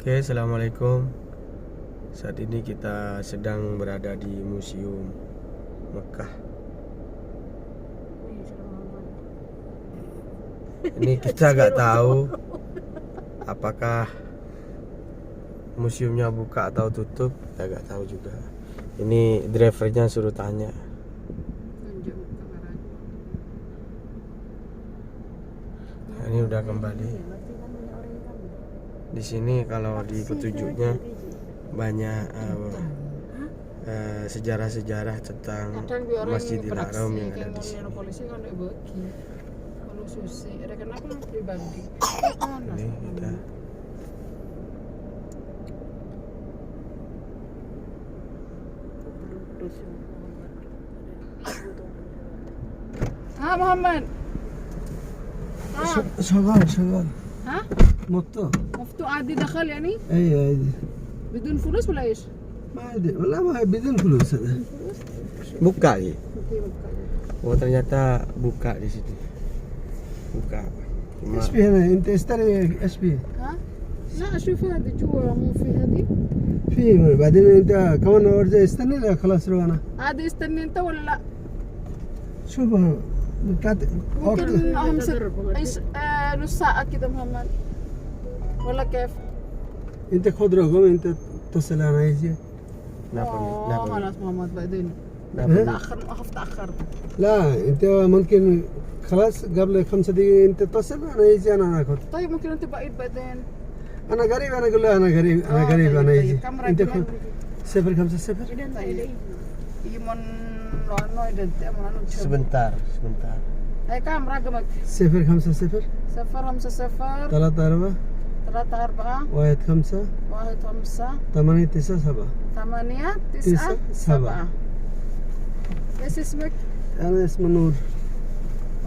Oke, assalamualaikum. Saat ini kita sedang berada di Museum Mekah. Ini kita nggak tahu apakah museumnya buka atau tutup, kita nggak tahu juga. Ini drivernya suruh tanya. Nah, ini udah kembali. Di sini kalau di petunjuknya banyak sejarah-sejarah tentang Masjidil Haram yang ada di sini. Ini kita Muhammad. شغال ها مفتوح مفتوح عادي دخل يعني اي عادي بدون فلوس ولا ايش؟ ما ادري والله ما بدون فلوس هذا buka ya. Oh, ternyata buka di sini. Buka. Cuma ايش في هنا انت اشتري ايش في ها لا اشوف هذه جوا مو في هذه في بعدين انت كمان ارجع استنى لا خلاص روح عادي استني انت ولا لا؟ شوف ممكن ايش نص ساعة كده محمد ولا كيف؟ انت خذ رقم انت اتصل انا يجي kenapa nih? Kenapa nih? خلاص محمد بعدين Kenapa nih? تأخر اخاف تأخر لا انت ممكن خلاص قبل 5 دقيقة انت اتصل انا يجي انا اخذ طيب ممكن انت بعيد بعدين انا قريب انا اقول له انا قريب انا قريب طيب انا طيب. يجي كم انت رقم؟ خذ 050 طيب يمون لانه يدد من Sebentar. هاي كم رقمك؟ 050 صفر خمسة صفر 34 ثلاثة أربعة 15 واحد خمسة 897 ثمانية تسعة سبعة. ايش اسمك؟ انا اسمي نور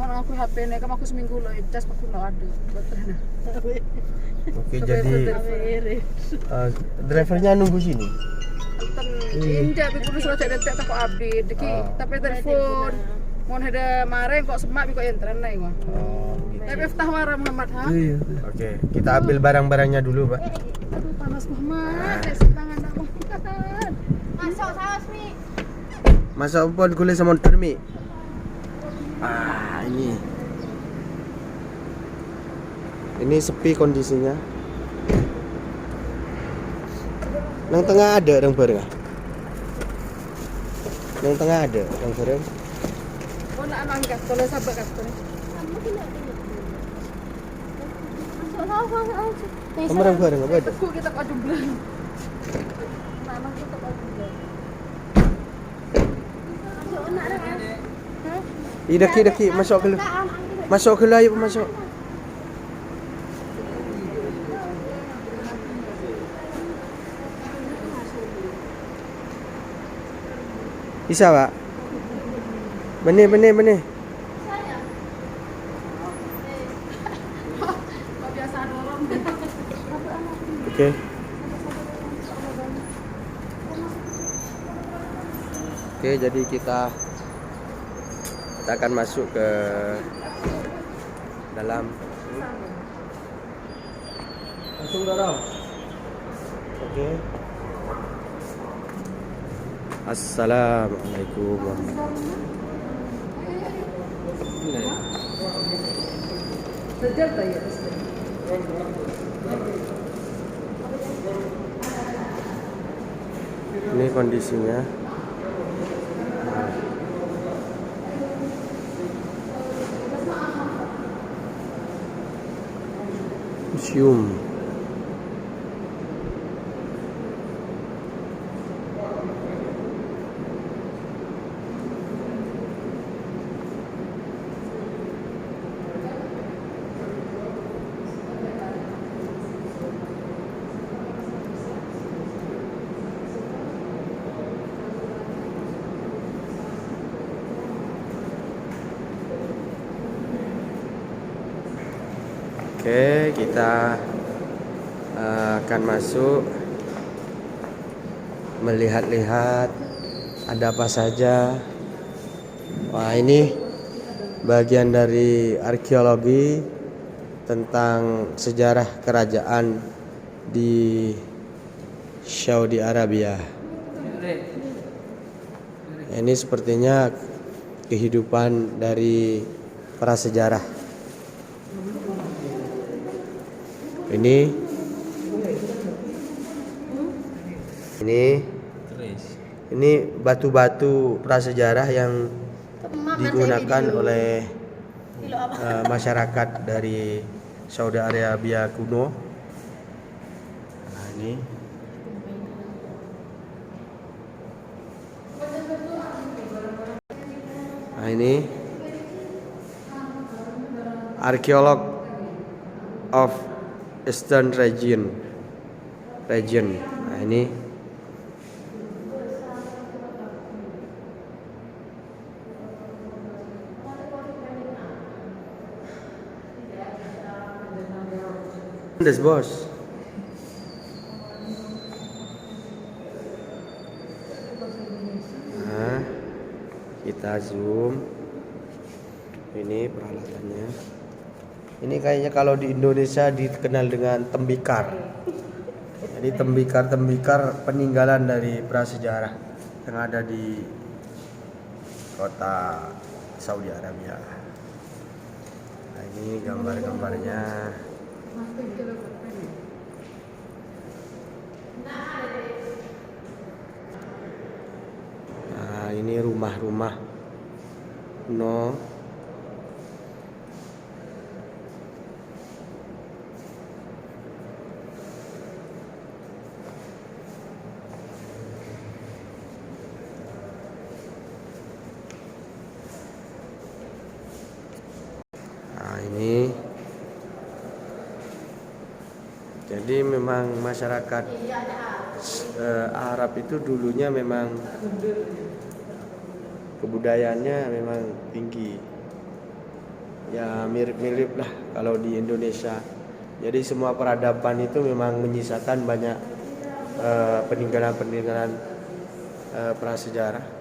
Mana aku HP ini, kamu aku seminggu loh, cas aku nggak ada baterainya. Oke, jadi drivernya nunggu sini. Injak bikin surat ada tak tak update, deki tapi telepon. Mau ada mareng kok semak kok entran nih wah. Oh, gitu. Tapi ftah wara Muhammad ha? iya Oke, kita ambil barang-barangnya dulu, Pak. Aduh panas Muhammad, tangan nak Muhammad. Masuk saus mi. Masuk pun kulit sama motor mi. Ini. Ini sepi kondisinya. Nang tengah ada orang bareng. Nang tengah ada orang bareng. Kau nak angkat, kalau sabar kat kau ni. Masuk saus. Kamu orang bareng apa ada? Aku kita kau jumlah. Mana kita kau jumlah. Masuk nak dah. Daki masuk ke lu. Masuk ke lu ayo masuk. Bisa, Pak? Benih. Kau biasa dorong. Oke. Oke, jadi kita akan masuk ke dalam. Langsung dorong. Oke. Assalamualaikum warahmatullahi Sejak tadi atas. Ini kondisinya. Museum. Oke, kita akan masuk melihat-lihat ada apa saja. Wah, ini bagian dari arkeologi tentang sejarah kerajaan di Saudi Arabia. Ini sepertinya kehidupan dari prasejarah. Ini batu-batu prasejarah yang digunakan oleh masyarakat dari Saudi Arabia kuno. Nah, ini arkeolog of Eastern region. Nah, ini bos. Nah, kita zoom. Ini peralatannya. Ini kayaknya kalau di Indonesia dikenal dengan tembikar. Jadi tembikar peninggalan dari prasejarah yang ada di kota Saudi Arabia. Nah, ini gambar-gambarnya. Nah, ini rumah-rumah kuno. Nah, ini jadi memang masyarakat Arab itu dulunya memang kebudayaannya memang tinggi. Ya mirip-mirip lah kalau di Indonesia. Jadi semua peradaban itu memang menyisakan banyak peninggalan-peninggalan prasejarah.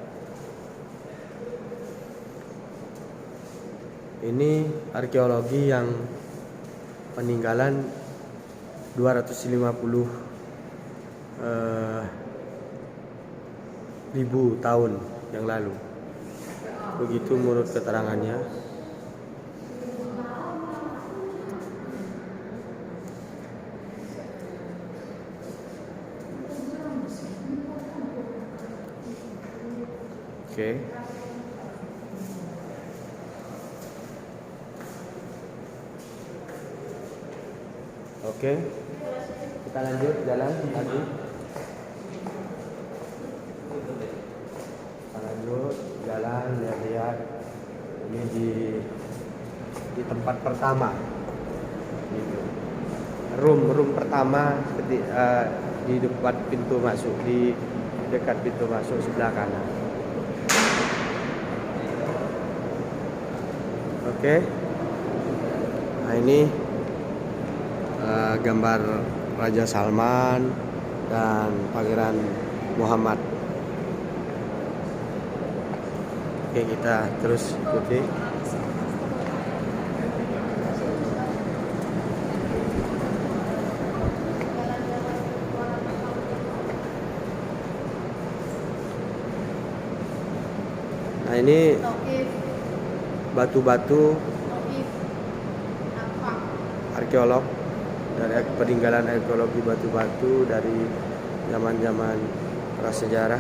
Ini arkeologi yang peninggalan 250.000 tahun yang lalu. Begitu menurut keterangannya. Oke. Oke. Kita lanjut jalan lagi. Kita lanjut jalan, lihat-lihat. Ini di tempat pertama. Gitu. Room pertama seperti di dekat pintu masuk, di dekat pintu masuk sebelah kanan. Oke. Nah, ini gambar Raja Salman dan Pangeran Muhammad. Oke, kita terus ikuti. Nah, ini batu-batu arkeolog dari peninggalan arkeologi batu-batu dari zaman-zaman prasejarah.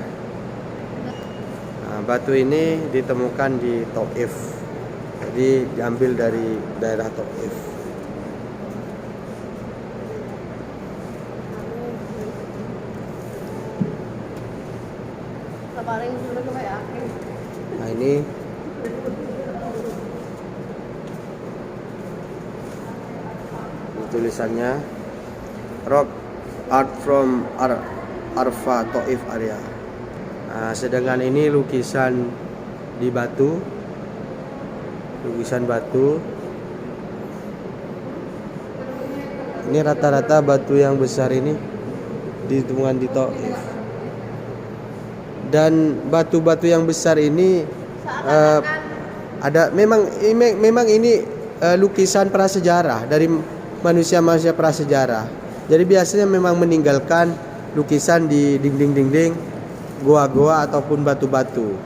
Nah, batu ini ditemukan di Taif, jadi diambil dari daerah Taif. Nah, ini tulisannya rock art from Arfa Taif area. Nah, sedangkan ini lukisan di batu, lukisan batu. Ini rata-rata batu yang besar ini ditemukan di Taif. Dan batu-batu yang besar ini ada memang ini lukisan prasejarah dari manusia-manusia prasejarah. Jadi biasanya memang meninggalkan lukisan di dinding-dinding goa-goa ataupun batu-batu.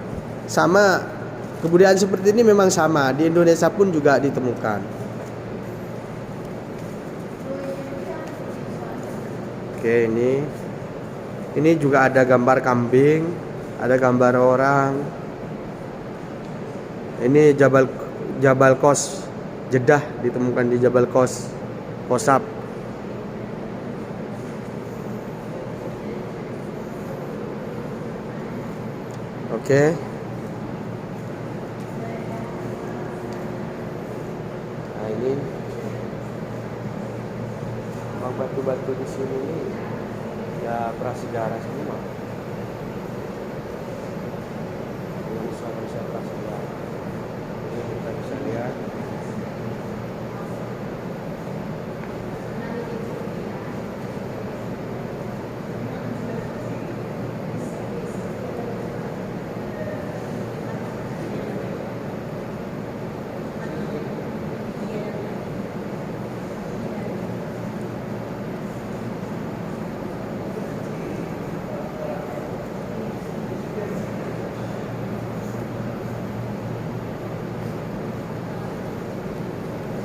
Sama kebudayaan seperti ini memang sama di Indonesia pun juga ditemukan. Oke, ini juga ada gambar kambing, ada gambar orang. Ini Jabal Kos, Jeddah, ditemukan di Jabal Kos, Kosab. Oke. Nah, ini memang batu-batu di sini ini ya prasejarah semua. Ini bisa prasejarah. Ini kita bisa lihat.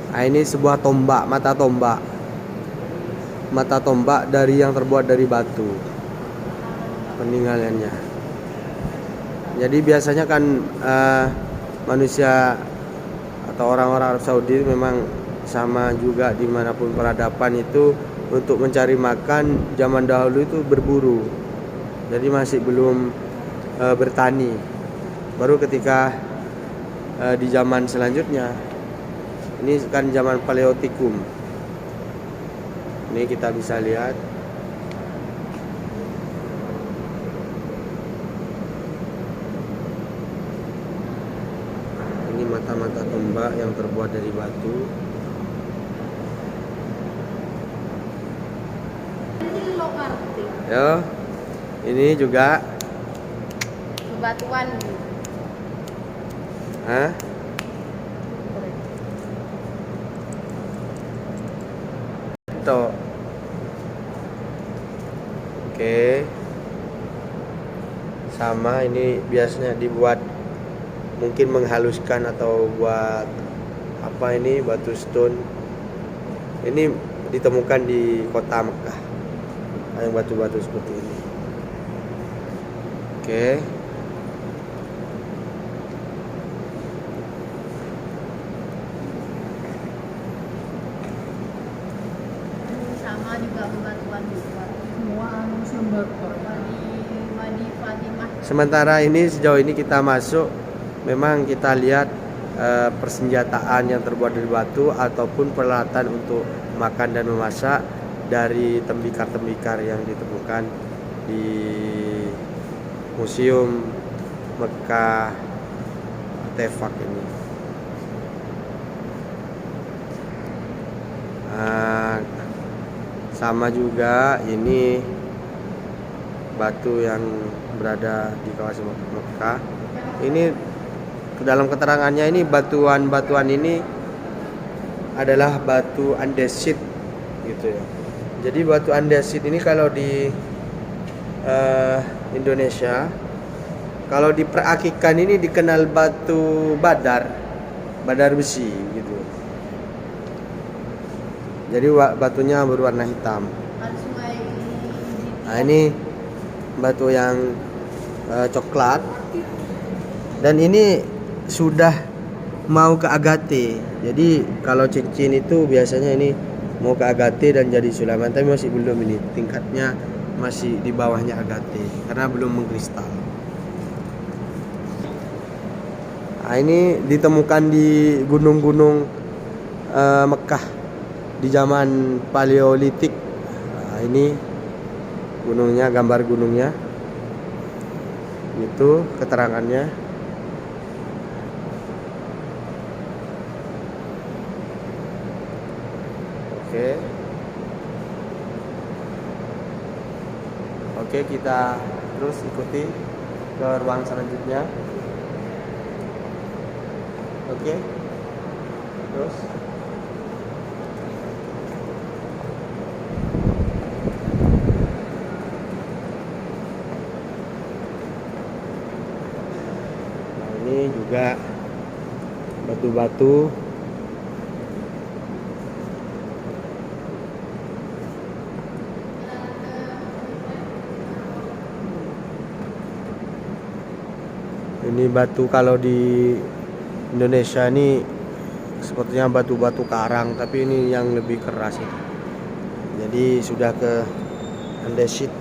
Nah, ini sebuah tombak, mata tombak dari yang terbuat dari batu peninggalannya. Jadi biasanya kan manusia atau orang-orang Arab Saudi memang sama juga dimanapun peradaban itu untuk mencari makan zaman dahulu itu berburu. Jadi masih belum bertani. Baru ketika di zaman selanjutnya, ini kan zaman Paleotikum. Ini kita bisa lihat. Ini mata-mata tombak yang terbuat dari batu. Ya, ini juga Bebatuan. Hah? Tuh. Oke. Sama, ini biasanya dibuat mungkin menghaluskan atau buat apa, ini batu stone. Ini ditemukan di kota Mekah. Yang batu-batu seperti ini. Oke. Sama juga bebatuan juga. Semua sumber Wadi Fatimah. Sementara ini sejauh ini kita masuk, memang kita lihat persenjataan yang terbuat dari batu ataupun peralatan untuk makan dan memasak dari tembikar-tembikar yang ditemukan di Museum Mekah Artefak ini. Sama juga ini batu yang berada di kawasan Mekah. Ini dalam keterangannya ini batuan-batuan ini adalah batu andesit gitu ya. Jadi batu andesit ini kalau di Indonesia, kalau diperakikan ini dikenal batu badar besi gitu. Jadi batunya berwarna hitam. Nah, ini batu yang coklat, dan ini sudah mau ke agate. Jadi kalau cincin itu biasanya ini mau ke agate dan jadi sulaman, tapi masih belum, ini tingkatnya masih di bawahnya agate karena belum mengkristal. Nah, ini ditemukan di gunung-gunung Mekah di zaman Paleolitik. Nah, ini gunungnya, gambar gunungnya, itu keterangannya. Oke, kita terus ikuti ke ruang selanjutnya. Oke, terus juga batu-batu. Ini batu kalau di Indonesia ini sepertinya batu-batu karang, tapi ini yang lebih keras ini. Jadi sudah ke andesit.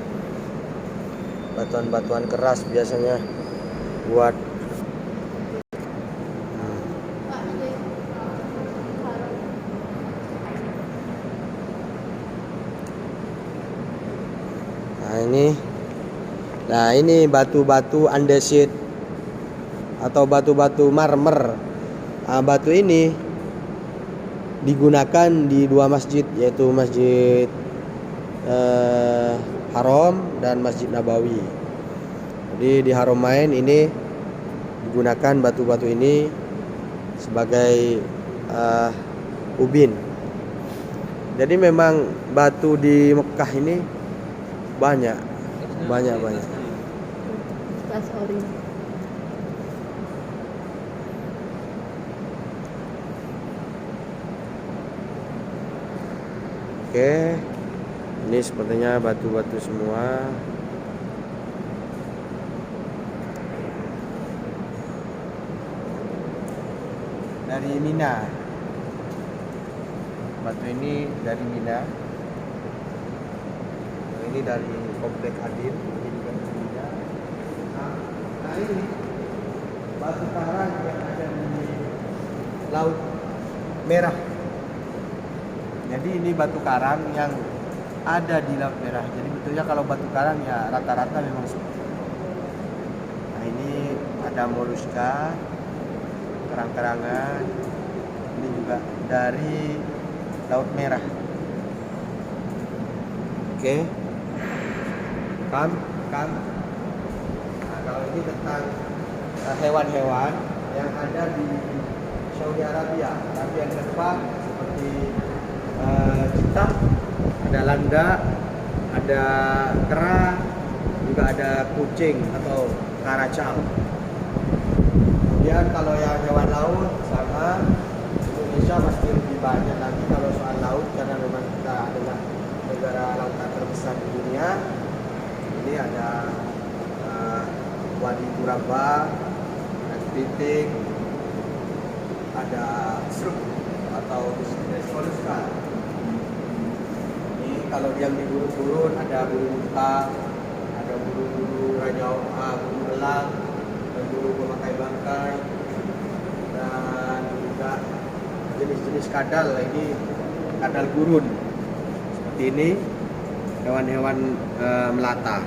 Batuan-batuan keras biasanya buat Nah ini batu-batu andesit atau batu-batu marmer. Nah, batu ini digunakan di dua masjid, yaitu Masjid Haram dan Masjid Nabawi. Jadi di Haramain ini digunakan batu-batu ini sebagai ubin. Jadi memang batu di Mekah ini banyak. Sorry. Oke, ini sepertinya batu-batu semua. Dari Mina. Batu ini dari Mina. Ini dari Komplek Adin. Ini juga dari Mina. Nah ini batu karang yang ada di Laut Merah. Jadi ini batu karang yang ada di Laut Merah. Jadi betulnya kalau batu karang ya rata-rata memang seperti itu. Nah ini ada moluska, kerang-kerangan. Ini juga dari Laut Merah. Oke. Kam. Nah, kalau ini tentang hewan-hewan yang ada di Saudi Arabia. Tapi yang depan seperti cita, ada landa, ada kera, juga ada kucing atau karacal. Kemudian kalau yang hewan laut sama Indonesia masih lebih banyak lagi kalau soal laut, karena memang kita adalah negara lautan terbesar di dunia. Ini ada Wadi Turaba, ada kepiting, ada seruk atau moluska. Ini kalau yang di gurun-gurun ada burung unta, ada burung-burung rajau, burung elang, dan burung pemakai bangkai, dan juga jenis-jenis kadal. Ini kadal gurun seperti ini, hewan-hewan melata.